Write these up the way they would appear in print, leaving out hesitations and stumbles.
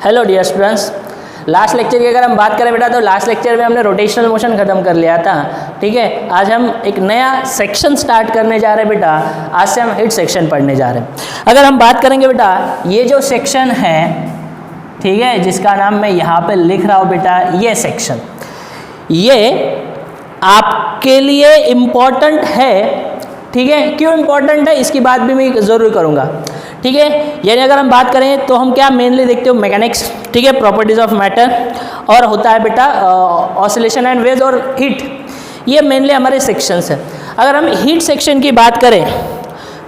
Hello dear students, last lecture की अगर हम बात करें बेटा तो लास्ट लेक्चर में हमने रोटेशनल मोशन खत्म कर लिया था। ठीक है, आज हम एक नया सेक्शन स्टार्ट करने जा रहे हैं बेटा। आज से हम हिट सेक्शन पढ़ने जा रहे हैं। अगर हम बात करेंगे बेटा, ये जो सेक्शन है, ठीक है, जिसका नाम मैं यहाँ पे लिख रहा हूँ बेटा, ये सेक्शन ये आपके लिए इम्पॉर्टेंट है। ठीक है, क्यों इम्पॉर्टेंट है इसकी बात भी मैं ज़रूर करूँगा। ठीक है, यानी अगर हम बात करें तो हम क्या मेनली देखते हो, मैकेनिक्स, ठीक है, प्रॉपर्टीज ऑफ मैटर, और होता है बेटा ऑसिलेशन एंड वेव्स और हीट। ये मेनली हमारे सेक्शंस है। अगर हम हीट सेक्शन की बात करें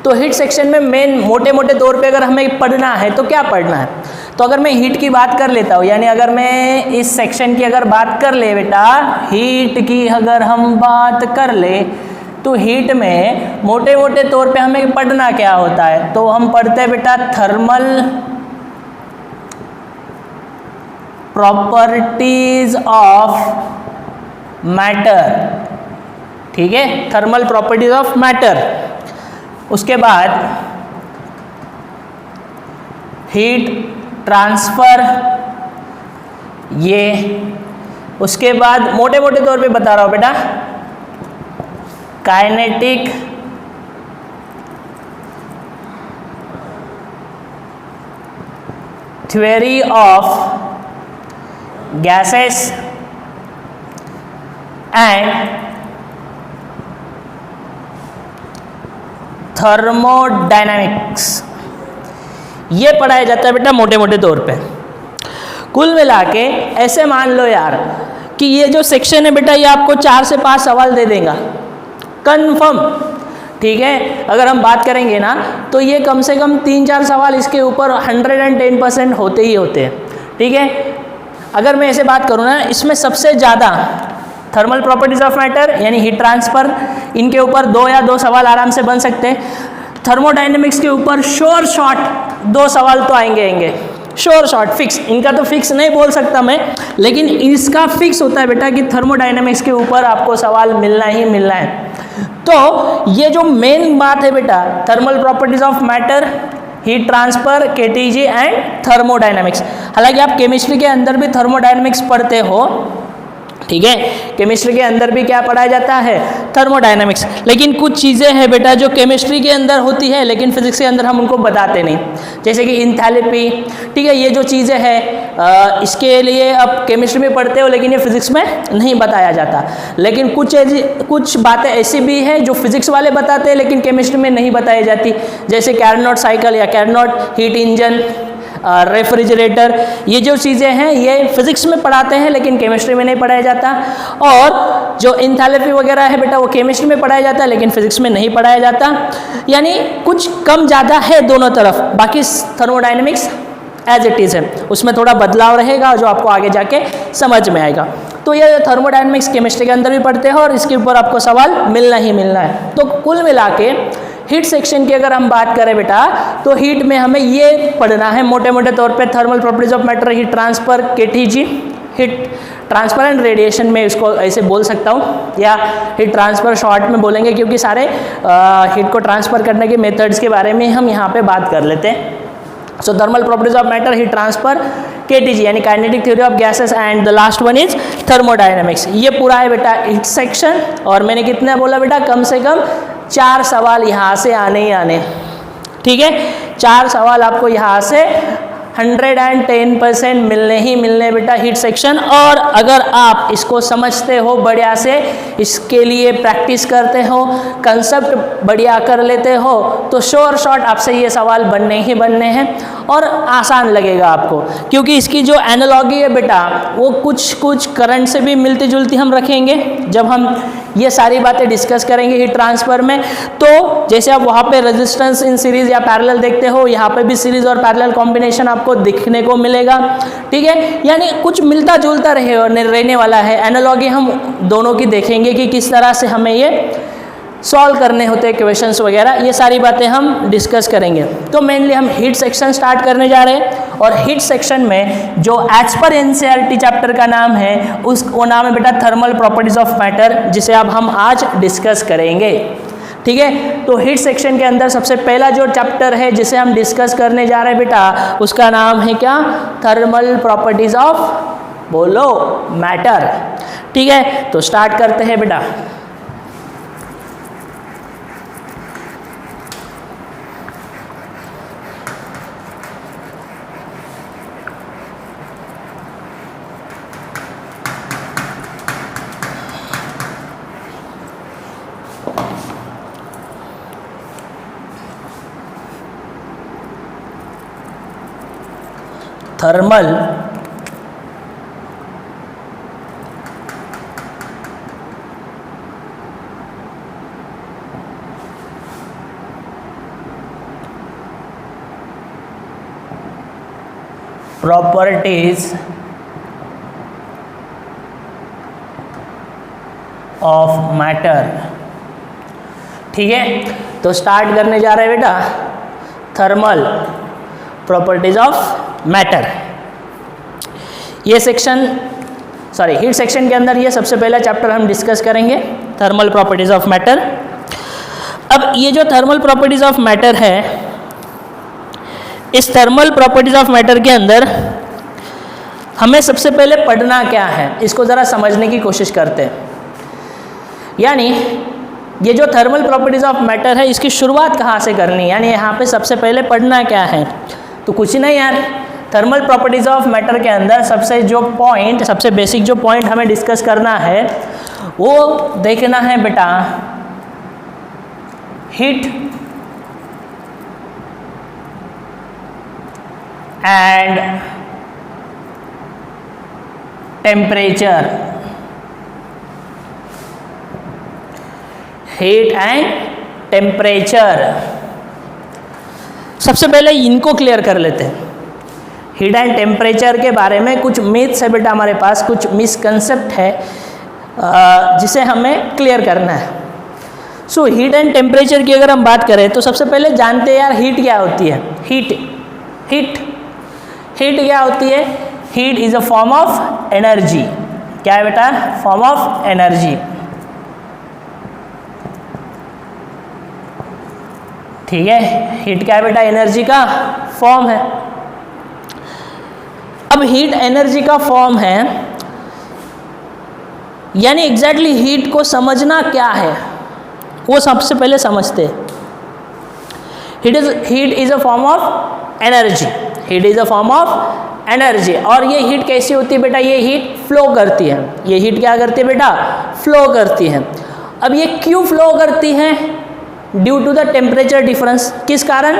तो हीट सेक्शन में मेन मोटे मोटे तौर पे अगर हमें पढ़ना है तो क्या पढ़ना है, तो अगर मैं हीट की बात कर लेता हूँ, यानी अगर मैं इस सेक्शन की अगर बात कर ले बेटा, हीट की अगर हम बात कर ले तो हीट में मोटे मोटे तौर पे हमें पढ़ना क्या होता है, तो हम पढ़ते हैं बेटा थर्मल प्रॉपर्टीज ऑफ मैटर। ठीक है, थर्मल प्रॉपर्टीज ऑफ मैटर। उसके बाद हीट ट्रांसफर, ये उसके बाद मोटे मोटे तौर पे बता रहा हूं बेटा, kinetic theory of gases end thermodynamics, ये पढ़ाया जाता है बेटा मोटे मोटे तौर पे। कुल मिला के ऐसे मान लो यार कि ये जो सेक्शन है बेटा, ये आपको 4 से 5 सवाल दे देगा कंफर्म। ठीक है, अगर हम बात करेंगे ना तो ये कम से कम 3-4 सवाल इसके ऊपर 110% होते ही होते हैं। ठीक है, अगर मैं ऐसे बात करूँ ना, इसमें सबसे ज़्यादा थर्मल प्रॉपर्टीज ऑफ मैटर यानी हीट ट्रांसफर, इनके ऊपर 2 या 2 सवाल आराम से बन सकते हैं। थर्मोडायनेमिक्स के ऊपर श्योर शॉट 2 सवाल तो आएंगे, श्योर शॉट फिक्स। इनका तो फिक्स नहीं बोल सकता मैं, लेकिन इसका फिक्स होता है बेटा कि थर्मोडायनेमिक्स के ऊपर आपको सवाल मिलना ही मिलना है। तो ये जो मेन बात है बेटा, thermal properties of matter, heat transfer, KTG end thermodynamics. हालांकि आप केमिस्ट्री के अंदर भी थर्मोडायनेमिक्स पढ़ते हो, ठीक है, केमिस्ट्री के अंदर भी क्या पढ़ाया जाता है, थर्मोडायनेमिक्स। लेकिन कुछ चीज़ें हैं बेटा जो केमिस्ट्री के अंदर होती है लेकिन फिजिक्स के अंदर हम उनको बताते नहीं, जैसे कि इंथैल्पी। ठीक है, ये जो चीज़ें हैं इसके लिए आप केमिस्ट्री में पढ़ते हो लेकिन ये फिजिक्स में नहीं बताया जाता। लेकिन कुछ बातें ऐसी भी हैं जो फिजिक्स वाले बताते हैं लेकिन केमिस्ट्री में नहीं बताई जाती, जैसे कैरनोट साइकिल या कैरनोट हीट इंजन, रेफ्रिजरेटर। ये जो चीज़ें हैं ये फिजिक्स में पढ़ाते हैं लेकिन केमिस्ट्री में नहीं पढ़ाया जाता। और जो इंथैल्पी वगैरह है बेटा वो केमिस्ट्री में पढ़ाया जाता है लेकिन फिजिक्स में नहीं पढ़ाया जाता। यानी कुछ कम ज़्यादा है दोनों तरफ। बाकी थर्मोडायनेमिक्स एज इट इज़ है, उसमें थोड़ा बदलाव रहेगा जो आपको आगे जाके समझ में आएगा। तो ये थर्मोडायनेमिक्स केमिस्ट्री के अंदर भी पढ़ते हैं और इसके ऊपर आपको सवाल मिलना ही मिलना है। तो कुल मिला के हीट सेक्शन की अगर हम बात करें बेटा तो हीट में हमें ये पढ़ना है मोटे मोटे तौर पे, thermal properties of matter, heat transfer, KTG, heat transfer and radiation में इसको ऐसे बोल सकता हूँ, या हीट ट्रांसफर शॉर्ट में बोलेंगे क्योंकि सारे हीट को ट्रांसफर करने के मेथड्स के बारे में हम यहाँ पे बात कर लेते हैं। So thermal properties of matter, heat transfer, KTG यानी kinetic theory of gases and the last one is thermodynamics. ये पूरा है बेटा हीट सेक्शन। और मैंने कितना बोला बेटा, कम से कम 4 सवाल यहाँ से आने ही आने। ठीक है, 4 सवाल आपको यहाँ से 110% मिलने ही मिलने बेटा हीट सेक्शन। और अगर आप इसको समझते हो बढ़िया से, इसके लिए प्रैक्टिस करते हो, कंसेप्ट बढ़िया कर लेते हो, तो श्योर शॉट आपसे ये सवाल बनने ही बनने हैं और आसान लगेगा आपको। क्योंकि इसकी जो एनालॉजी है बेटा वो कुछ करंट से भी मिलती जुलती हम रखेंगे जब हम ये सारी बातें डिस्कस करेंगे हीट ट्रांसफर में। तो जैसे आप वहाँ पे रेजिस्टेंस इन सीरीज या पैरेलल देखते हो, यहाँ पे भी सीरीज और पैरेलल कॉम्बिनेशन आपको दिखने को मिलेगा। ठीक है, यानी कुछ मिलता जुलता रहने वाला है। एनालॉजी हम दोनों की देखेंगे कि किस तरह से हमें ये सॉल्व करने होते हैं क्वेश्चंस वगैरह, ये सारी बातें हम डिस्कस करेंगे। तो मेनली हम हीट सेक्शन स्टार्ट करने जा रहे हैं। और हीट सेक्शन में जो एज पर एनसीईआरटी चैप्टर का नाम है वो नाम है बेटा थर्मल प्रॉपर्टीज ऑफ मैटर, जिसे अब हम आज डिस्कस करेंगे। ठीक है। तो हीट सेक्शन के अंदर सबसे पहला जो चैप्टर है जिसे हम डिस्कस करने जा रहे हैं बेटा, उसका नाम है क्या? थर्मल प्रॉपर्टीज ऑफ, बोलो, मैटर। ठीक है, तो स्टार्ट करते हैं बेटा। Thermal properties of matter. ठीक है, तो स्टार्ट करने जा रहे हैं बेटा, थर्मल प्रॉपर्टीज ऑफ मैटर। ये सेक्शन, सॉरी, हीट सेक्शन के अंदर ये सबसे पहला चैप्टर हम डिस्कस करेंगे, थर्मल प्रॉपर्टीज ऑफ मैटर। अब ये जो थर्मल प्रॉपर्टीज ऑफ मैटर है, इस थर्मल प्रॉपर्टीज ऑफ मैटर के अंदर हमें सबसे पहले पढ़ना क्या है, इसको ज़रा समझने की कोशिश करते हैं। यानी ये जो थर्मल प्रॉपर्टीज ऑफ मैटर है, इसकी शुरुआत कहाँ से करनी है, यानी यहाँ पे सबसे पहले पढ़ना क्या है? तो कुछ नहीं यार, थर्मल प्रॉपर्टीज ऑफ मैटर के अंदर सबसे बेसिक जो पॉइंट हमें डिस्कस करना है वो देखना है बेटा, heat end temperature. Heat end temperature, सबसे पहले इनको क्लियर कर लेते हैं। हीट एंड टेम्परेचर के बारे में कुछ मिथ्स है बेटा हमारे पास, कुछ मिसकंसेप्ट है जिसे हमें क्लियर करना है। सो हीट एंड टेम्परेचर की अगर हम बात करें तो सबसे पहले जानते हैं यार हीट क्या होती है। हीट क्या होती है? Heat is a form of energy. क्या है बेटा? Form of energy. ठीक है, हीट क्या है बेटा? एनर्जी का फॉर्म है। अब हीट एनर्जी का फॉर्म है, यानी एग्जैक्टली हीट को समझना क्या है वो सबसे पहले समझते हैं। Heat is a form of energy. Heat is a form of energy. और ये हीट कैसी होती है बेटा? ये हीट फ्लो करती है। ये हीट क्या करती है बेटा? फ्लो करती है। अब ये क्यों फ्लो करती है? Due to the temperature difference. किस कारण?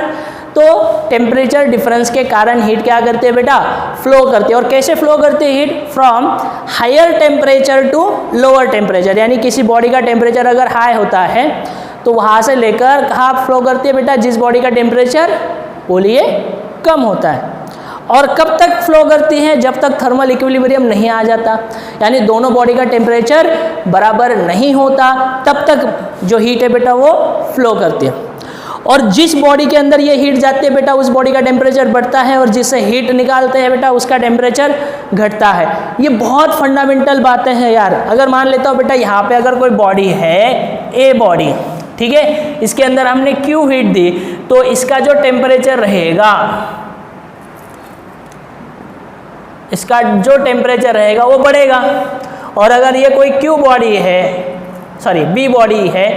तो टेम्परेचर डिफरेंस के कारण हीट क्या करती है बेटा? फ्लो करती है। और कैसे फ्लो करती है heat? From higher temperature to lower temperature. यानी किसी बॉडी का टेम्परेचर अगर हाई होता है तो वहाँ से लेकर कहाँ फ्लो करती है बेटा? जिस बॉडी का टेम्परेचर, बोलिए, कम होता है। और कब तक फ्लो करती हैं? जब तक थर्मल इक्विलिब्रियम नहीं आ जाता, यानी दोनों बॉडी का टेम्परेचर बराबर नहीं होता, तब तक जो हीट है बेटा वो फ्लो करती है। और जिस बॉडी के अंदर ये हीट जाती है बेटा, उस बॉडी का टेम्परेचर बढ़ता है, और जिससे हीट निकालते हैं बेटा उसका टेम्परेचर घटता है। ये बहुत फंडामेंटल बातें हैं यार। अगर मान लेता हूँ बेटा यहाँ पे अगर कोई बॉडी है, ए बॉडी, ठीक है, इसके अंदर हमने क्यू हीट दी, तो इसका जो टेम्परेचर रहेगा, इसका जो टेम्परेचर रहेगा वो बढ़ेगा। और अगर ये कोई क्यू बॉडी है, सॉरी बी बॉडी है,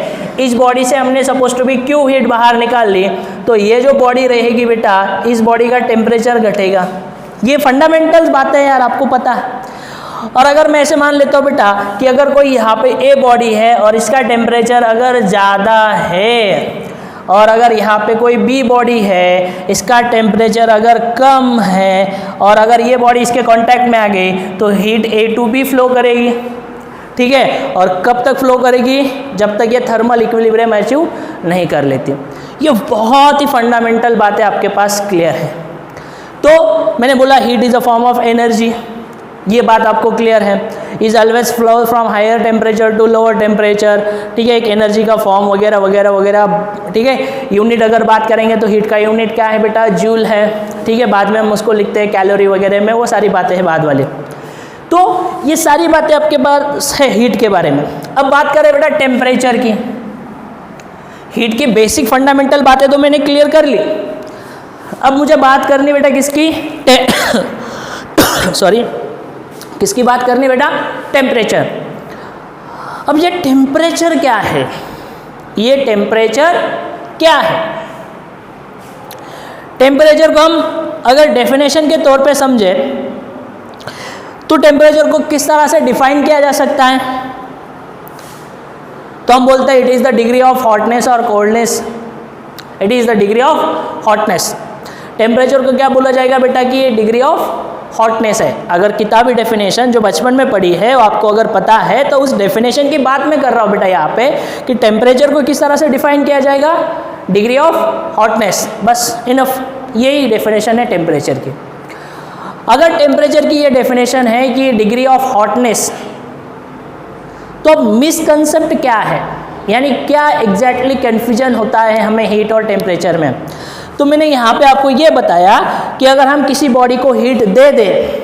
इस बॉडी से हमने suppose to be Q heat बाहर निकाल ली, तो ये जो बॉडी रहेगी बेटा, इस बॉडी का टेम्परेचर घटेगा। ये फंडामेंटल्स बातें हैं यार, आपको पता है। और अगर मैं ऐसे मान लेता हूँ बेटा कि अगर कोई यहाँ पे ए बॉडी है और इसका टेम्परेचर अगर ज़्यादा है, और अगर यहाँ पे कोई बी बॉडी है, इसका टेम्परेचर अगर कम है, और अगर ये बॉडी इसके कांटेक्ट में आ गई, तो heat A to B flow करेगी। ठीक है, और कब तक फ्लो करेगी? जब तक ये थर्मल इक्विलिब्रियम अचीव नहीं कर लेती। ये बहुत ही फंडामेंटल बातें आपके पास क्लियर है। तो मैंने बोला heat is a form of energy, ये बात आपको क्लियर है। Is always flow from higher temperature to lower temperature. ठीक है, एक एनर्जी का फॉर्म वगैरह वगैरह वगैरह। ठीक है, यूनिट अगर बात करेंगे तो हीट का यूनिट क्या है बेटा? जूल है। ठीक है, बाद में हम उसको लिखते हैं कैलोरी वगैरह में, वो सारी बातें हैं बाद वाली। तो ये सारी बातें आपके पास है हीट के बारे में। अब बात करें बेटा टेम्परेचर की। हीट की बेसिक फंडामेंटल बातें तो मैंने क्लियर कर ली। अब मुझे बात करनी बेटा किसकी, सॉरी, किसकी बात करनी बेटा, टेम्परेचर। अब ये टेम्परेचर क्या है, ये टेम्परेचर क्या है? टेम्परेचर को हम अगर डेफिनेशन के तौर पे समझे तो टेम्परेचर को किस तरह से डिफाइन किया जा सकता है? तो हम बोलते हैं it is the degree of hotness और coldness. It is the degree of hotness. Temperature को क्या बोला जाएगा बेटा कि ये डिग्री ऑफ हॉटनेस है। अगर किताबी डेफिनेशन जो बचपन में पढ़ी है वो आपको अगर पता है तो उस डेफिनेशन की बात मैं कर रहा हूँ बेटा यहाँ पे कि टेम्परेचर को किस तरह से डिफाइन किया जाएगा, degree of hotness. Bus enough, यही डेफिनेशन है टेम्परेचर की। अगर टेम्परेचर की ये डेफिनेशन है कि डिग्री ऑफ हॉटनेस, तो मिसकंसेप्ट क्या है, यानी क्या एग्जैक्टली कन्फ्यूजन होता है हमें हीट और टेम्परेचर में? तो मैंने यहाँ पे आपको ये बताया कि अगर हम किसी बॉडी को हीट दे दें,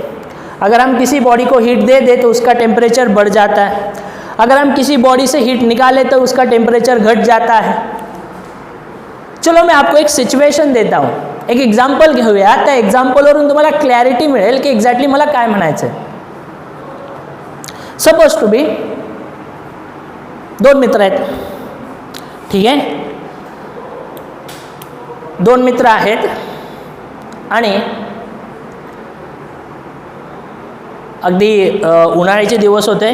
अगर हम किसी बॉडी को हीट दे दें तो उसका टेम्परेचर बढ़ जाता है। अगर हम किसी बॉडी से हीट निकालें तो उसका टेम्परेचर घट जाता है। चलो मैं आपको एक सिच्युएशन देता हूँ, एक एक्झाम्पल घेऊया। त्या एक्झाम्पलवरून तुम्हाला क्लॅरिटी मिळेल की एक्झॅक्टली मला काय म्हणायचं आहे। सपोज टू बी दोन मित्र आहेत, ठीक आहे, दोन मित्र आहेत आणि अगदी उन्हाळ्याचे दिवस होते,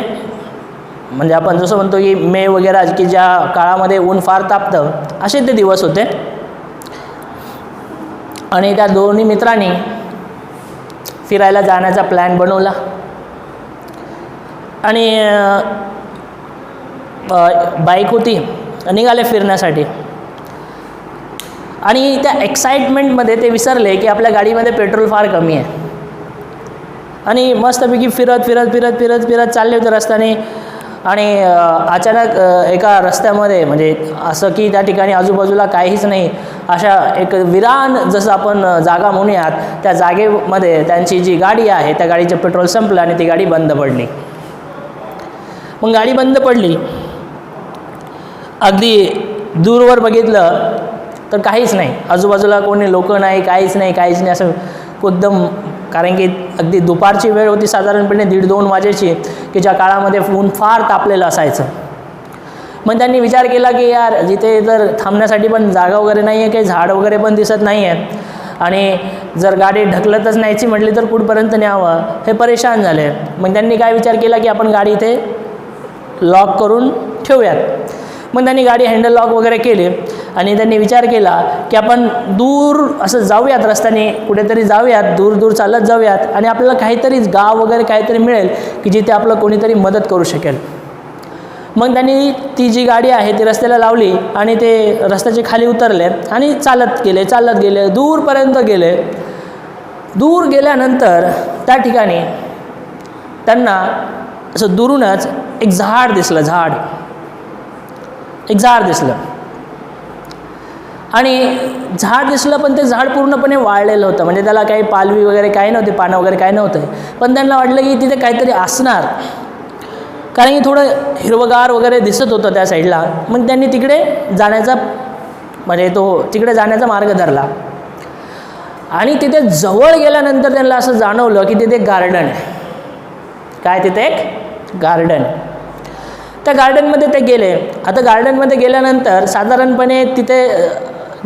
म्हणजे आपण जसं म्हणतो की मे वगैरे की ज्या काळामध्ये ऊन फार तापतं असे ते दिवस होते। आणि त्या दोन्ही मित्रांनी फिरायला जाण्याचा प्लॅन बनवला आणि बाईक होती, निघाले फिरण्यासाठी। आणि त्या एक्साइटमेंटमध्ये ते विसरले की आपल्या गाडीमध्ये पेट्रोल फार कमी आहे आणि मस्तपैकी फिरत फिरत फिरत फिरत फिरत चालले होते रस्त्याने। आणि अचानक एका रस्त्यामध्ये, म्हणजे असं की त्या ठिकाणी आजूबाजूला काहीच नाही, अशा एक विरान जसं आपण जागा म्हणूयात, त्या जागेमध्ये त्यांची जी गाडी आहे त्या गाडीचं पेट्रोल संपलं आणि ती गाडी बंद पडली। मग गाडी बंद पडली, अगदी दूरवर बघितलं तर काहीच नाही, आजूबाजूला कोणी लोक नाही, काहीच नाही, काहीच नाही, असं एकदम, कारण की अगदी दुपारची वेळ होती, साधारणपणे 1:30-2 वाजेची, की ज्या काळामध्ये ऊन फार तापलेलं असायचं। मग त्यांनी विचार केला की यार जिथे तर थांबण्यासाठी पण जागा वगैरे नाही आहे, काही झाड वगैरे पण दिसत नाही आहे, आणि जर गाडी ढकलतच न्यायची म्हटली तर कुठपर्यंत न्यावं, हे परेशान झाले। मग त्यांनी काय विचार केला की आपण गाडी इथे लॉक करून ठेवूयात। मग त्यांनी गाडी हँडल लॉक वगैरे केली आणि त्यांनी विचार केला की आपण दूर असं जाऊयात, रस्त्याने कुठेतरी जाऊयात, दूर दूर चालत जाऊयात आणि आपल्याला काहीतरी गाव वगैरे काहीतरी मिळेल की जिथे आपलं कोणीतरी मदत करू शकेल। मग त्यांनी ती जी गाडी आहे ती रस्त्याला लावली आणि ते रस्त्याचे खाली उतरले आणि चालत गेले, दूरपर्यंत गेले। दूर गेल्यानंतर त्या ठिकाणी त्यांना असं दुरूनच एक झाड दिसलं, एक झाड दिसलं आणि झाड दिसलं, पण ते झाड पूर्णपणे वाळलेलं होतं, म्हणजे त्याला काही पालवी वगैरे काही नव्हते, पानं वगैरे काही नव्हतं। पण त्यांना वाटलं की तिथे काहीतरी असणार, कारण की थोडं हिरवगार वगैरे दिसत होतं त्या साईडला। मग त्यांनी तिकडे जाण्याचा, म्हणजे तिकडे जाण्याचा मार्ग धरला आणि तिथे जवळ गेल्यानंतर त्यांना असं जाणवलं की तिथे गार्डन आहे। काय तिथे एक गार्डन। त्या गार्डनमध्ये ते गेले। आता गार्डनमध्ये गेल्यानंतर साधारणपणे तिथे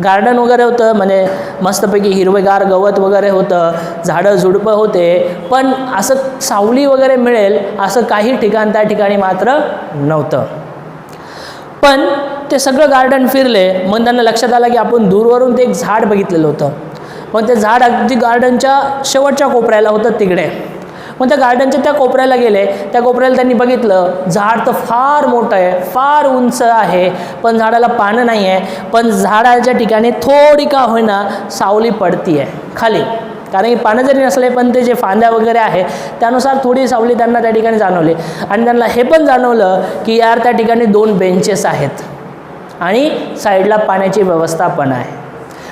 गार्डन वगैरे होतं, म्हणजे मस्तपैकी हिरवेगार गवत वगैरे होतं, झाडं झुडपं होते, पण असं सावली वगैरे मिळेल असं काही ठिकाण त्या ठिकाणी मात्र नव्हतं। पण ते सगळं गार्डन फिरले, मग त्यांना लक्षात आलं की आपण दूरवरून ते एक झाड बघितलेलं होतं, पण ते झाड अगदी गार्डनच्या शेवटच्या कोपऱ्याला होतं तिकडे। मग त्या गार्डनच्या त्या कोपऱ्याला गेले, त्या कोपऱ्याला त्यांनी बघितलं झाड तर फार मोठं आहे, फार उंच आहे, पण झाडाला पानं नाही आहे, पण झाडाच्या ठिकाणी थोडी का होईना सावली पडती आहे खाली, कारण की पानं जरी नसले पण ते जे फांद्या वगैरे आहे त्यानुसार थोडी सावली त्यांना त्या ठिकाणी जाणवली। आणि त्यांना हे पण जाणवलं की यार त्या ठिकाणी 2 बेंचेस आहेत आणि साईडला पाण्याची व्यवस्था पण आहे।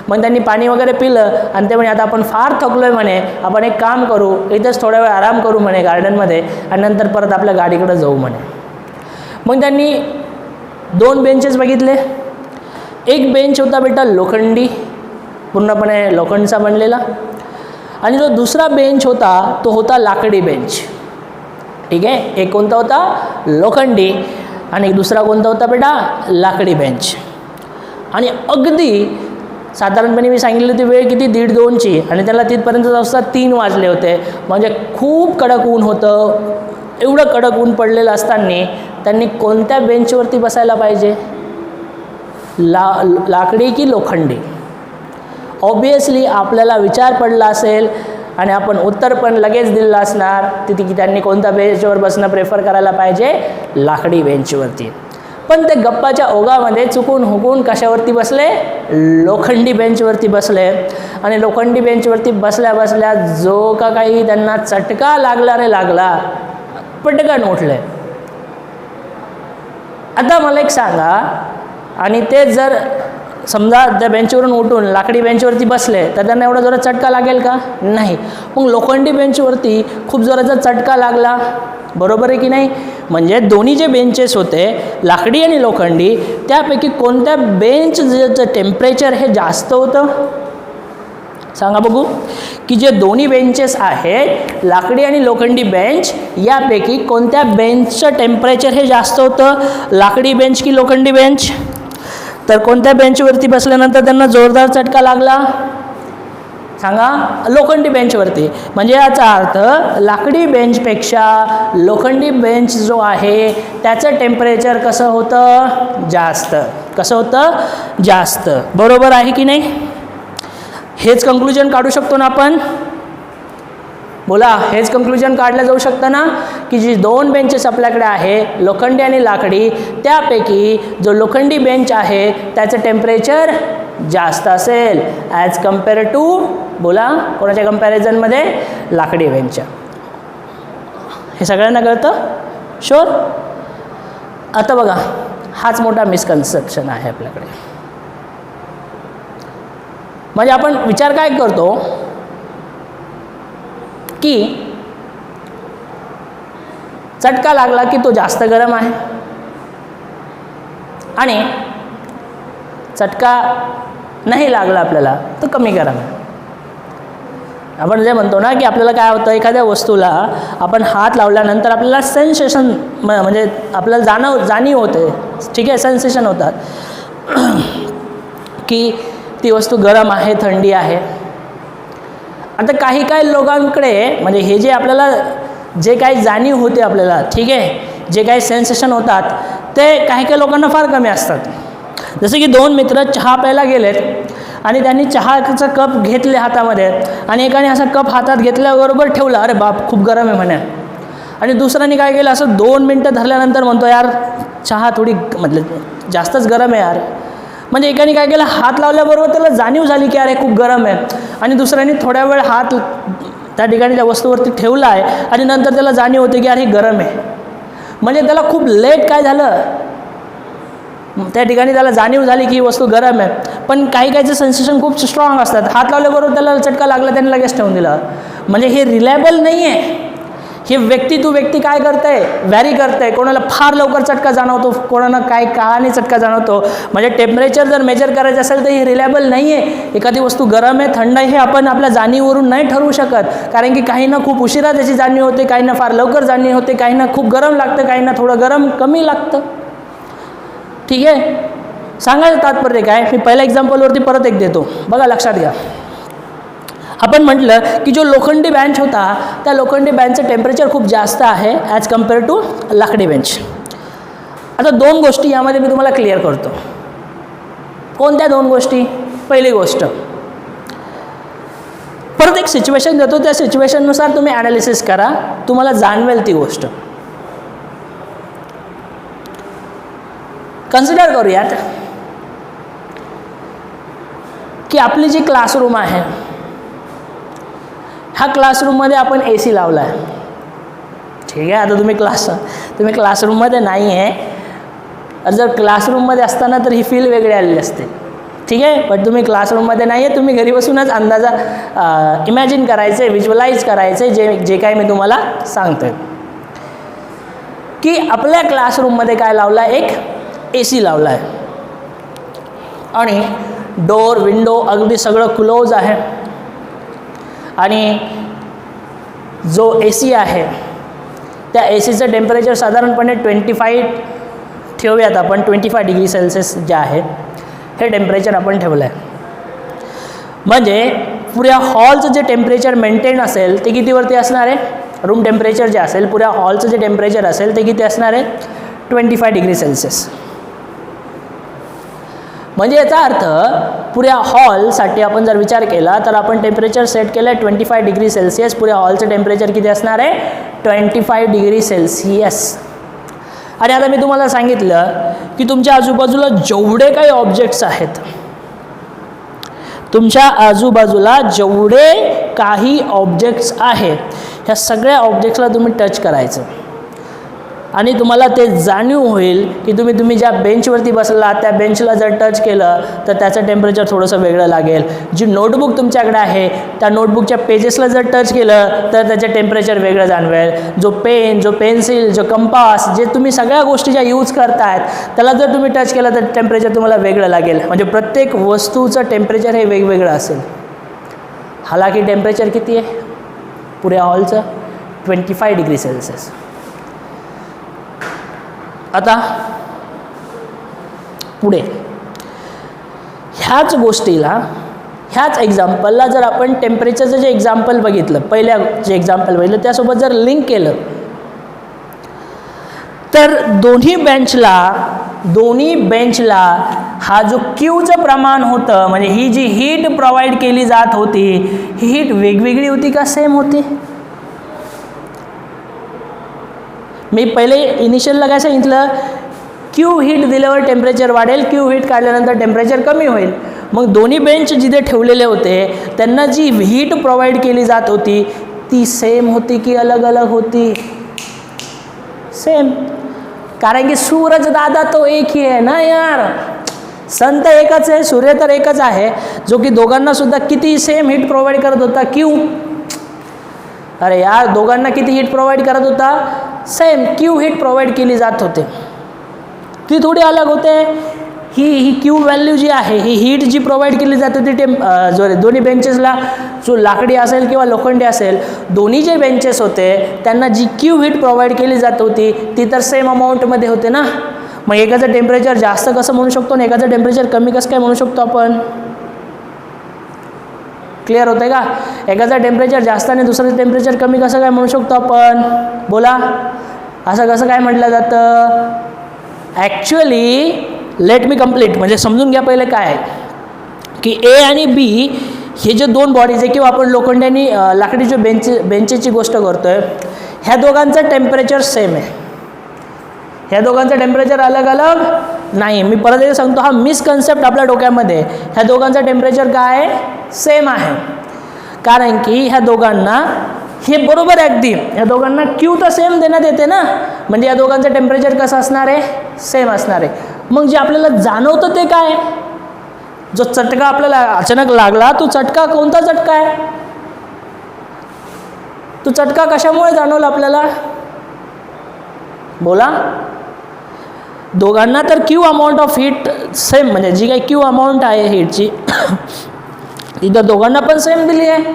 मग त्यांनी पाणी वगैरे पिलं आणि ते म्हणे आता आपण फार थकलो आहे म्हणे, आपण एक काम करू, इथंच थोडा वेळ आराम करू म्हणे गार्डनमध्ये आणि नंतर परत आपल्या गाडीकडे जाऊ म्हणे। मग त्यांनी 2 बेंचेस बघितले, एक बेंच होता बेटा लोखंडी, पूर्णपणे लोखंडचा बनलेला, आणि जो दुसरा बेंच होता तो होता लाकडी बेंच. ठीक आहे, एक कोणता होता लोखंडी आणि दुसरा कोणता होता बेटा लाकडी बेंच. आणि अगदी साधारणपणे मी सांगितली होती वेळ किती 1:30-2ची, आणि त्याला तिथपर्यंत जाऊन 3 वाजले होते. म्हणजे खूप कडक ऊन होतं. एवढं कडक ऊन पडलेलं असताना त्यांनी कोणत्या बेंचवरती बसायला पाहिजे, लाकडी की लोखंडी? ऑब्वियसली आपल्याला विचार पडला असेल आणि आपण उत्तर पण लगेच दिलं असणार तिथे की त्यांनी कोणत्या बेंचवर बसणं प्रेफर करायला पाहिजे, लाकडी बेंचवरती. पण ते गप्पाच्या ओघामध्ये चुकून हुकून कशावरती बसले, लोखंडी बेंचवरती बसले. आणि लोखंडी बेंचवरती बसल्या बसल्या जो का काही त्यांना चटका लागला, पटकन उठले. आता मला एक सांगा, आणि ते जर समजा त्या बेंचवरून उठून लाकडी बेंचवरती बसले तर त्यांना एवढा जोरात चटका लागेल का? नाही. मग लोखंडी बेंचवरती खूप जोराचा चटका लागला, बरोबर आहे की नाही? म्हणजे दोन्ही जे बेंचेस होते लाकडी आणि लोखंडी, त्यापैकी कोणत्या बेंचचं टेम्परेचर हे जास्त होतं? सांगा बघू, की जे दोन्ही बेंचेस आहेत लाकडी आणि लोखंडी बेंच, यापैकी कोणत्या बेंचचं टेम्परेचर हे जास्त होतं, लाकडी बेंच की लोखंडी बेंच? तर कोणत्या बेंचवरती बसल्यानंतर त्यांना जोरदार चटका लागला? सांगा, लोखंडी बेंचवरती. म्हणजे याचा अर्थ लाकडी बेंचपेक्षा लोखंडी बेंच जो आहे त्याचं टेम्परेचर कसं होतं, जास्त. कसं होतं, जास्त. बरोबर आहे की नाही? हेच कंक्लुजन काढू शकतो ना आपण? बोला, हेच कंक्लुजन काढलं जाऊ शकतं ना, की जी 2 बेंचेस आपल्याकडे आहे लोखंडी आणि लाकडी, त्यापैकी जो लोखंडी बेंच आहे त्याचं टेम्परेचर जास्त असेल ॲज कम्पेअर टू, बोला कोणाच्या कंपॅरिझनमध्ये, लाकडी बेंचच्या. हे सगळ्यांना कळतं? शुअर? आता बघा, हाच मोठा मिसकन्सेप्शन आहे आपल्याकडे. म्हणजे आपण विचार काय करतो की चटका लागला की तो जास्त गरम आहे, आणि चटका नाही लागला आपल्याला तर कमी गरम आहे. आपण जे म्हणतो ना की आपल्याला काय होतं, एखाद्या वस्तूला आपण हात लावल्यानंतर आपल्याला सेन्सेशन म्हणजे आपल्याला जाणीव होते. ठीक आहे, सेन्सेशन होतात की ती वस्तू गरम आहे, थंडी आहे. आता काही लोकांकडे म्हणजे हे जे आपल्याला जे काही जाणीव होते आपल्याला, ठीक आहे, जे काही सेन्सेशन होतात ते काही लोकांना फार कमी असतात. जसे की 2 मित्र चहा प्यायला गेलेत आणि त्यांनी चहाचा कप घेतले हातामध्ये, आणि एकाने असा कप हातात घेतल्याबरोबर ठेवला, अरे बाप खूप गरम आहे म्हणे. आणि दुसऱ्याने काय केलं, असं 2 मिनटं धरल्यानंतर म्हणतो, यार चहा थोडी मतलब जास्तच गरम आहे यार. म्हणजे एकाने काय केलं, हात लावल्याबरोबर त्याला जाणीव झाली की अरे खूप गरम आहे, आणि दुसऱ्याने थोड्या वेळ हात त्या ठिकाणी त्या वस्तूवरती ठेवला आहे आणि नंतर त्याला जाणीव होते की अरे गरम आहे. म्हणजे त्याला खूप लेट काय झालं, त्या ठिकाणी त्याला जाणीव झाली की ही वस्तू गरम आहे. पण काहीचं सेन्सेशन खूप स्ट्रॉंग असतात, हात लावल्याबरोबर त्याला चटका लागला, त्याने लगेच ठेवून दिला. म्हणजे हे रिलायबल नाही आहे. हे व्यक्ती टू व्यक्ती काय करतं आहे, व्हॅरी करतं आहे. कोणाला फार लवकर चटका जाणवतो, कोणाला काय काळाने चटका जाणवतो. म्हणजे टेम्परेचर जर मेजर करायचं असेल तर हे रिलायबल नाही आहे. एखादी वस्तू गरम आहे, थंड आहे, हे आपण आपल्या जाणीववरून नाही ठरवू शकत. कारण की काहींना खूप उशिरा त्याची जाणीव होते, काहींना फार लवकर जाणीव होते, काहींना खूप गरम लागतं, काहींना थोडं गरम कमी लागतं. ठीक आहे, सांगायचं तात्पर्य काय, मी पहिल्या एक्झाम्पलवरती परत एक देतो, बघा लक्षात घ्या. आपण म्हटलं की जो लोखंडी बेंच होता त्या लोखंडी बेंचचं टेम्परेचर खूप जास्त आहे ॲज कम्पेअर टू लाकडी बेंच. आता 2 गोष्टी यामध्ये मी तुम्हाला क्लिअर करतो. कोणत्या 2 गोष्टी? पहिली गोष्ट, परत एक सिच्युएशन देतो, त्या सिच्युएशननुसार तुम्ही ॲनालिसिस करा, तुम्हाला जाणवेल ती गोष्ट. कन्सिडर करूयात की आपली जी क्लासरूम आहे, ह्या क्लासरूममध्ये आपण AC लावला आहे. ठीक आहे, आता तुम्ही क्लासरूममध्ये नाही आहे. जर क्लासरूममध्ये असताना तर ही फील वेगळी आलेली असते. ठीक आहे, पण तुम्ही क्लासरूममध्ये नाही आहे, तुम्ही घरी बसूनच अंदाजा इमॅजिन करायचे, व्हिज्युअलाइज करायचे जे काही मी तुम्हाला सांगतोय की आपल्या क्लासरूममध्ये काय लावला, एक AC लावला आहे. आणि डोर विंडो अगदी सगळं क्लोज आहे आणि जो AC आहे त्या ACचं टेम्परेचर साधारणपणे 25 ठेवूयात आपण, 25 डिग्री सेल्सिअस जे आहे हे टेम्परेचर आपण ठेवलं आहे. म्हणजे पुऱ्या हॉलचं जे टेम्परेचर मेंटेन असेल ते कितीवरती असणार आहे, रूम टेम्परेचर जे असेल पुऱ्या हॉलचं जे टेम्परेचर असेल ते किती असणार आहे, 25 डिग्री सेल्सिअस. म्हणजे याचा अर्थ पुऱ्या हॉलसाठी आपण जर विचार केला तर आपण टेम्परेचर सेट केलं आहे 25 डिग्री सेल्सिअस. पुऱ्या हॉलचं टेम्परेचर किती असणार आहे, 25 डिग्री सेल्सिअस. आणि आता मी तुम्हाला सांगितलं की तुमच्या आजूबाजूला जेवढे काही ऑब्जेक्ट्स आहेत, तुमच्या आजूबाजूला जेवढे काही ऑब्जेक्ट्स आहेत ह्या सगळ्या ऑब्जेक्ट्सला तुम्ही टच करायचं आणि तुम्हाला ते जाणीव होईल की तुम्ही ज्या बेंचवरती बसला त्या बेंचला जर टच केलं तर त्याचं टेम्परेचर थोडंसं वेगळं लागेल. जी नोटबुक तुमच्याकडे आहे त्या नोटबुकच्या पेजेसला जर टच केलं तर त्याचं टेम्परेचर वेगळं जाणवेल. जो पेन, जो पेन्सिल, जो कंपास, जे तुम्ही सगळ्या गोष्टी ज्या यूज करतायत त्याला जर तुम्ही टच केलं तर टेम्परेचर तुम्हाला वेगळं लागेल. म्हणजे प्रत्येक वस्तूचं टेम्परेचर हे वेगवेगळं असेल. हालाकी टेम्परेचर किती आहे पुऱ्या हॉलचं, 25 डिग्री सेल्सिअस. आता पुढे ह्याच गोष्टीला, ह्याच एक्झाम्पलला जर आपण टेम्परेचरचं जे एक्झाम्पल बघितलं, पहिल्या जे एक्झाम्पल बघितलं त्यासोबत जर लिंक केलं तर दोन्ही बेंचला हा जो क्यूचं प्रमाण होतं, म्हणजे ही जी हीट प्रोव्हाइड केली जात होती ही हीट वेगवेगळी होती का सेम होती? मी पहिले इनिशियलला काय सांगितलं, क्यू हीट दिल्यावर टेम्परेचर वाढेल, क्यू हीट काढल्यानंतर टेम्परेचर कमी होईल. मग दोन्ही बेंच जिथे ठेवलेले होते त्यांना जी हीट प्रोव्हाइड केली जात होती ती सेम होती की अलग अलग होती? सेम. कारण की सूरज दादा तो एक ही आहे ना यार, सन तर एकच आहे, सूर्य तर एकच आहे, जो की दोघांना सुद्धा किती सेम हीट प्रोव्हाइड करत होता, क्यू. अरे यार, दोघांना किती हीट प्रोव्हाइड करत होता, सेम क्यू हीट प्रोव्हाइड केली जात होते. ती थोडी अलग होते. ही क्यू व्हॅल्यू जी आहे, ही हीट जी प्रोव्हाइड केली जात होती दोन्ही बेंचेसला, जो लाकडी असेल किंवा लोखंडी असेल, दोन्ही जे बेंचेस होते त्यांना जी क्यू हीट प्रोव्हाइड केली जात होती ती तर सेम अमाऊंटमध्ये होते ना. मग एकाचं टेम्परेचर जास्त कसं म्हणू शकतो आणि एकाचं टेम्परेचर कमी कसं काय म्हणू शकतो आपण? क्लिअर होतं का? एकाचं टेम्परेचर जास्त आणि दुसरं टेम्परेचर कमी कसं काय म्हणू शकतो आपण? बोला, असं कसं काय म्हटलं जातं? ॲक्च्युअली लेट मी कम्प्लीट, म्हणजे समजून घ्या पहिले काय आहे की ए आणि बी हे जे दोन बॉडीज आहे किंवा आपण लोखंडी आणि लाकडी जो बेंचेसची गोष्ट करतोय, ह्या दोघांचं टेम्परेचर सेम आहे. ह्या दोघांचं टेम्परेचर अलग अलग नाही. मी परत एकदा सांगतो, हा मिसकन्सेप्ट आपल्या डोक्यामध्ये. ह्या दोघांचं टेम्परेचर काय आहे? सेम आहे. कारण की ह्या दोघांना हे बरोबर आहे अगदी, ह्या दोघांना क्यू तर सेम देण्यात येते ना, म्हणजे या दोघांचं टेम्परेचर कसं असणार आहे? सेम असणार आहे. मग जे आपल्याला जाणवतं ते काय? जो चटका आपल्याला अचानक लागला तो चटका कोणता चटका आहे? तो चटका कशामुळे जाणवला आपल्याला? बोला. दोघांना तर Q amount of heat same, म्हणजे जी काही क्यू अमाऊंट आहे हीटची ती तर दोघांना पण सेम दिली आहे.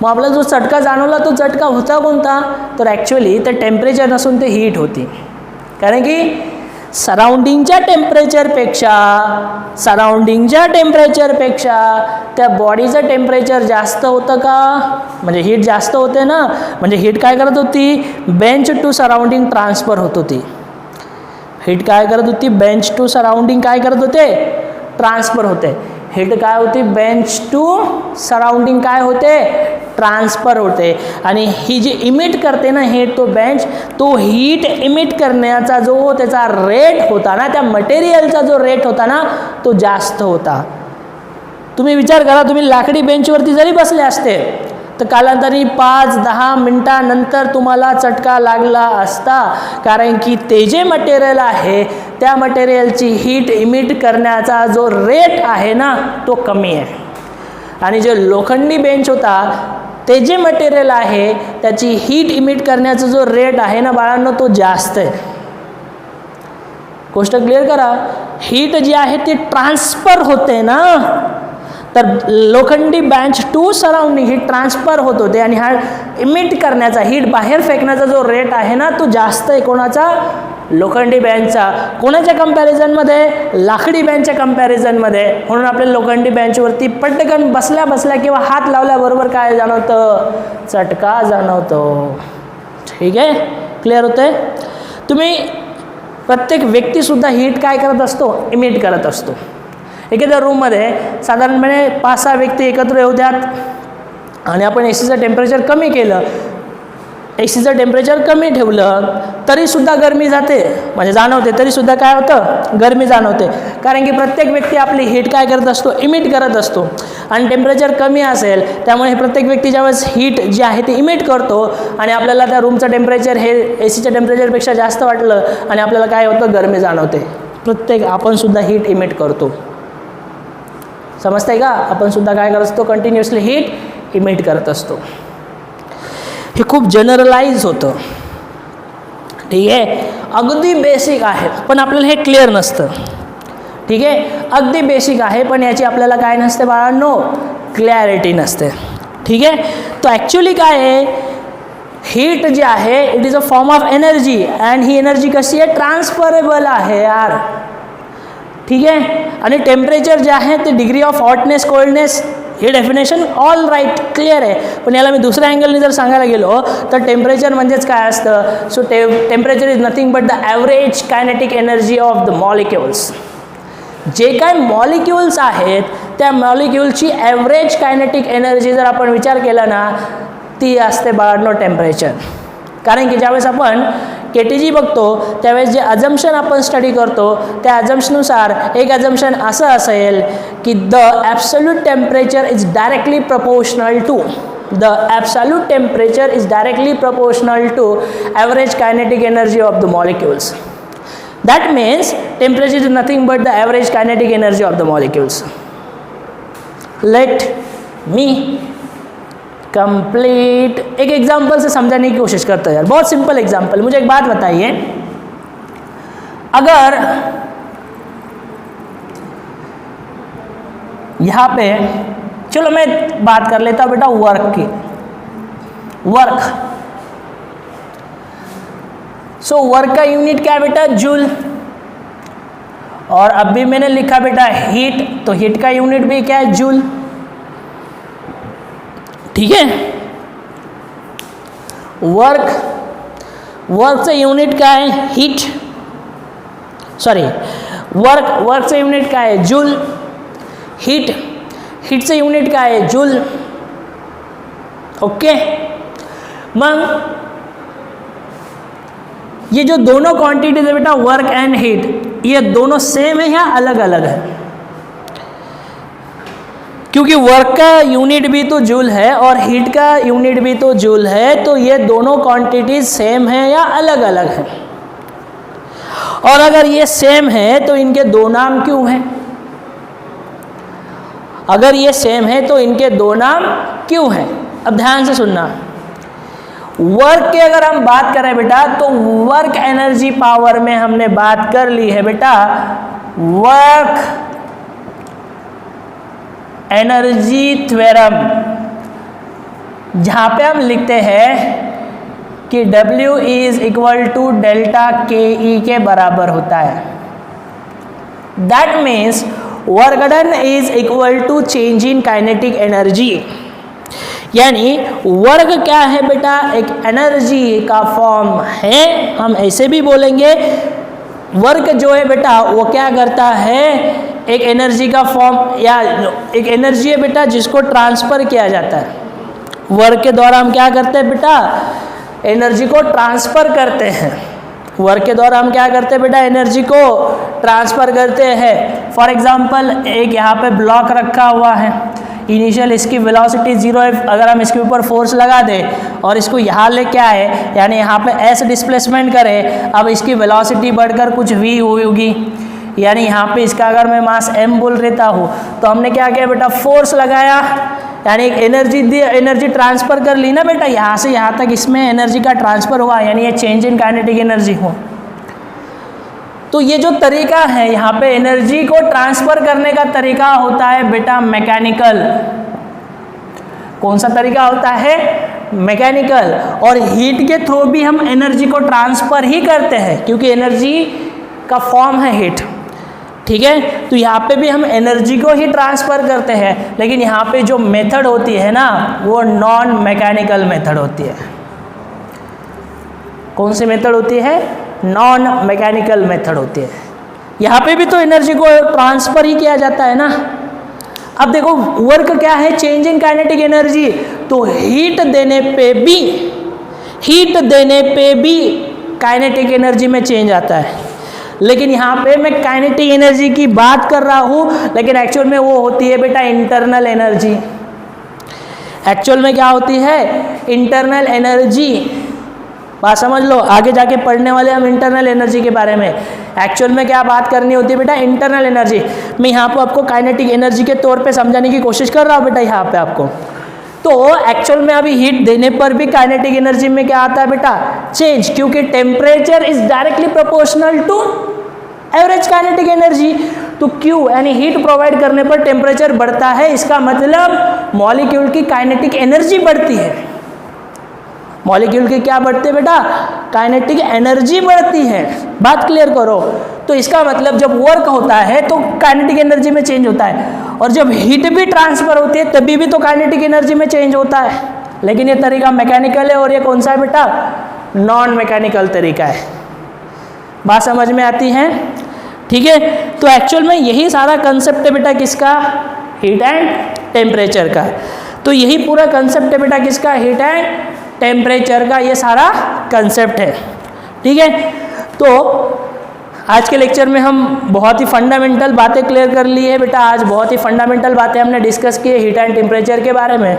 मग आपला जो चटका जाणवला तो चटका होता कोणता? तर ॲक्च्युअली ते टेम्परेचर नसून ते हीट होती. कारण की सराउंडिंगच्या टेम्परेचरपेक्षा त्या बॉडीचं टेम्परेचर जास्त होतं का? म्हणजे हीट जास्त होते ना. म्हणजे हीट काय करत होती? बेंच टू सराउंडिंग ट्रान्सफर होत होती. हीट काय करत होती? बेंच टू सराउंडिंग काय करत होते? ट्रान्सफर होते. हीट काय होती? बेंच टू सराउंडिंग काय होते? ट्रान्सफर होते. आणि ही जी इमिट करते ना हीट, तो बेंच, तो हीट इमिट करण्याचा जो त्याचा रेट होता ना, त्या मटेरियलचा जो रेट होता ना तो जास्त होता. तुम्ही विचार करा, तुम्ही लाकडी बेंचवरती जरी बसले असते तर कालांतरी 5-10 मिनटानंतर तुम्हाला चटका लागला असता. कारण की ते जे मटेरियल आहे त्या मटेरियलची हीट इमिट करण्याचा जो रेट आहे ना तो कमी आहे. आणि जे लोखंडी बेंच होता ते जे मटेरियल आहे त्याची हीट इमिट करण्याचा जो रेट आहे ना बाळांनो तो जास्त आहे. गोष्ट क्लिअर करा. हीट जी आहे ती ट्रान्सफर होते ना, तर लोखंडी bench to surrounding heat transfer होत होते आणि हा इमिट करण्याचा, हीट बाहेर फेकण्याचा जो रेट आहे ना तो जास्त आहे कोणाचा, लोखंडी बँचचा. कोणाच्या कंपॅरिझनमध्ये, लाकडी बँचच्या कंपॅरिझनमध्ये. म्हणून आपल्या लोखंडी बँचवरती पटकन बसल्या बसल्या किंवा हात लावल्याबरोबर काय जाणवतं, चटका जाणवतो. ठीक आहे, क्लिअर होतंय. तुम्ही प्रत्येक व्यक्तीसुद्धा हीट काय करत असतो, इमिट करत असतो. एखाद्या रूममध्ये साधारणपणे 5-6 व्यक्ती एकत्र येऊ द्यात आणि आपण एसीचं टेम्परेचर कमी केलं, एसीचं टेम्परेचर कमी ठेवलं तरीसुद्धा गरमी जाते, म्हणजे जाणवते, तरीसुद्धा काय होतं, गरमी जाणवते. कारण की प्रत्येक व्यक्ती आपली हीट काय करत असतो, इमिट करत असतो. आणि टेम्परेचर कमी असेल त्यामुळे प्रत्येक व्यक्ती ज्यावेळेस हीट जी आहे ती इमिट करतो आणि आपल्याला त्या रूमचं टेम्परेचर हे एसीच्या टेम्परेचरपेक्षा जास्त वाटलं आणि आपल्याला काय होतं, गरमी जाणवते. प्रत्येक आपणसुद्धा हीट इमिट करतो. समजतंय का, आपण सुद्धा काय करत असतो, कंटिन्युअसली हीट इमिट करत असतो. हे खूप जनरलाइज होतं. ठीक आहे, अगदी बेसिक आहे पण आपल्याला हे क्लिअर नसतं. ठीक आहे, अगदी बेसिक आहे पण याची आपल्याला काय नसते बाळांनो, क्लॅरिटी नसते. ठीक आहे, तो ॲक्च्युली काय आहे, हीट जी आहे it is a form of energy and he energy कशी आहे, ट्रान्सफरेबल आहे यार. ठीक आहे, आणि टेम्परेचर जे आहे ते डिग्री ऑफ हॉटनेस, कोल्डनेस, हे डेफिनेशन ऑल राईट, क्लिअर आहे. पण याला मी दुसऱ्या अँगलने जर सांगायला गेलो तर टेम्परेचर म्हणजेच काय असतं, so temperature is nothing but the average kinetic energy of the molecules. जे काय मॉलिक्युल्स आहेत त्या मॉलिक्युलची ॲव्हरेज कायनेटिक एनर्जी जर आपण विचार केला ना ती असते बाळांनो टेम्परेचर. कारण की ज्यावेळेस आपण KTG बघतो त्यावेळेस जे अजम्पशन आपण स्टडी करतो त्या अजम्पशनुसार एक अजम्पशन असं असेल की the absolute temperature is directly proportional to average kinetic energy of the molecules. That means temperature is nothing but the average kinetic energy of the molecules. Let me complete एक example से समझाने की कोशिश करता है यार, बहुत सिंपल एग्जाम्पल. मुझे एक बात बताइए, अगर यहाँ पे, चलो मैं बात कर लेता हूँ बेटा वर्क की. वर्क, सो वर्क का यूनिट क्या है बेटा, जूल. और अब भी मैंने लिखा बेटा हीट, तो हीट का यूनिट भी क्या है, जूल. ठीक है, वर्क से यूनिट क्या है, हीट. सॉरी, वर्क से यूनिट क्या है, जूल. हीट से यूनिट क्या है, जूल. ओके, मग ये जो दोनों क्वांटिटीज है बेटा वर्क एंड हीट, ये दोनों सेम है या अलग अलग है? क्योंकि वर्क का यूनिट भी तो जूल है और हीट का यूनिट भी तो जूल है, तो ये दोनों क्वांटिटीज सेम है या अलग अलग है? और अगर ये सेम है तो इनके दो नाम क्यों हैं? अगर ये सेम है तो इनके दो नाम क्यों हैं? अब ध्यान से सुनना. वर्क की अगर हम बात करें बेटा तो वर्क एनर्जी पावर में हमने बात कर ली है बेटा वर्क एनर्जी थ्योरम, जहां पे हम लिखते हैं कि W is equal to delta KE के बराबर होता है. That means work done is equal to change in kinetic energy. यानी वर्क क्या है बेटा, एक एनर्जी का फॉर्म है. हम ऐसे भी बोलेंगे वर्क जो है बेटा वो क्या करता है, एक एनर्जी का फॉर्म या एक एनर्जी है बेटा जिसको ट्रांसफ़र किया जाता है. वर्क के द्वारा हम क्या करते हैं बेटा, एनर्जी को ट्रांसफ़र करते हैं. वर्क के द्वारा हम क्या करते हैं बेटा, एनर्जी को ट्रांसफ़र करते हैं. फॉर एग्जांपल एक यहाँ पे ब्लॉक रखा हुआ है, इनिशियल इसकी वेलोसिटी 0 है. अगर हम इसके ऊपर फोर्स लगा दें और इसको यहाँ ले क्या है, यानी यहाँ पे S डिस्प्लेसमेंट करें, अब इसकी वेलोसिटी बढ़कर कुछ V हुई होगी. यानी यहाँ पे इसका अगर मैं मास M बोल देता हूँ तो हमने क्या किया बेटा, फोर्स लगाया, यानी एक एनर्जी दी, एनर्जी ट्रांसफ़र कर ली ना बेटा, यहाँ से यहाँ तक इसमें एनर्जी का ट्रांसफ़र हुआ, यानी ये चेंज इन काइनेटिक एनर्जी हो. तो ये जो तरीका है यहाँ पे एनर्जी को ट्रांसफर करने का तरीका होता है बेटा मैकेनिकल। कौन सा तरीका होता है? मैकेनिकल। और हीट के थ्रू भी हम एनर्जी को ट्रांसफर ही करते हैं क्योंकि एनर्जी का फॉर्म है हीट, ठीक है। तो यहाँ पे भी हम एनर्जी को ही ट्रांसफर करते हैं, लेकिन यहाँ पे जो मेथड होती है ना वो नॉन मैकेनिकल मेथड होती है। कौन सी मेथड होती है? नॉन मैकेनिकल मेथड होती है। यहाँ पे भी तो एनर्जी को ट्रांसफर ही किया जाता है ना। अब देखो वर्क क्या है? Change in kinetic energy. तो हीट देने पे भी काइनेटिक एनर्जी में चेंज आता है, लेकिन यहाँ पे मैं काइनेटिक एनर्जी की बात कर रहा हूँ, लेकिन एक्चुअल में वो होती है बेटा इंटरनल एनर्जी। एक्चुअल में क्या होती है? Internal energy. बात समझ लो, आगे जाके पढ़ने वाले हम इंटरनल एनर्जी के बारे में। एक्चुअल में क्या बात करनी होती है बेटा? Internal energy. मैं यहाँ पे आपको काइनेटिक एनर्जी के तौर पे समझाने की कोशिश कर रहा हूँ बेटा यहाँ पे आपको। तो एक्चुअल में अभी हीट देने पर भी काइनेटिक एनर्जी में क्या आता है बेटा? चेंज, क्योंकि temperature is directly proportional to average kinetic energy. तो क्यू यानी हीट प्रोवाइड करने पर टेम्परेचर बढ़ता है, इसका मतलब मॉलिक्यूल की काइनेटिक एनर्जी बढ़ती है। मॉलिक्यूल की क्या बढ़ती है बेटा? काइनेटिक एनर्जी बढ़ती है। बात क्लियर करो। तो इसका मतलब जब वर्क होता है तो काइनेटिक एनर्जी में चेंज होता है, और जब हीट भी ट्रांसफर होती है तभी भी तो काइनेटिक एनर्जी में चेंज होता है। लेकिन ये तरीका मैकेनिकल है और ये कौन सा है बेटा? नॉन मैकेनिकल तरीका है। बात समझ में आती है? ठीक है। तो एक्चुअल में यही सारा कंसेप्ट है बेटा किसका? हीट एंड टेम्परेचर का। तो यही पूरा कंसेप्ट है बेटा किसका? हीट एंड टेम्परेचर का, ये सारा कंसेप्ट है, ठीक है। तो आज के लेक्चर में हम बहुत ही फंडामेंटल बातें क्लियर कर ली है बेटा। आज बहुत ही फंडामेंटल बातें हमने डिस्कस की है हीट एंड टेम्परेचर के बारे में,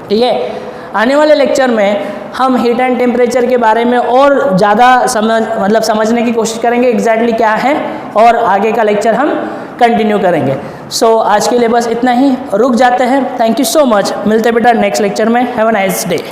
ठीक है। आने वाले लेक्चर में हम हीट एंड टेम्परेचर के बारे में और ज़्यादा समझने की कोशिश करेंगे एग्जैक्टली क्या है, और आगे का लेक्चर हम कंटिन्यू करेंगे। सो आज के लिए बस इतना ही, रुक जाते हैं। Thank you so much. मिलते बेटा नेक्स्ट लेक्चर में। Have a nice day.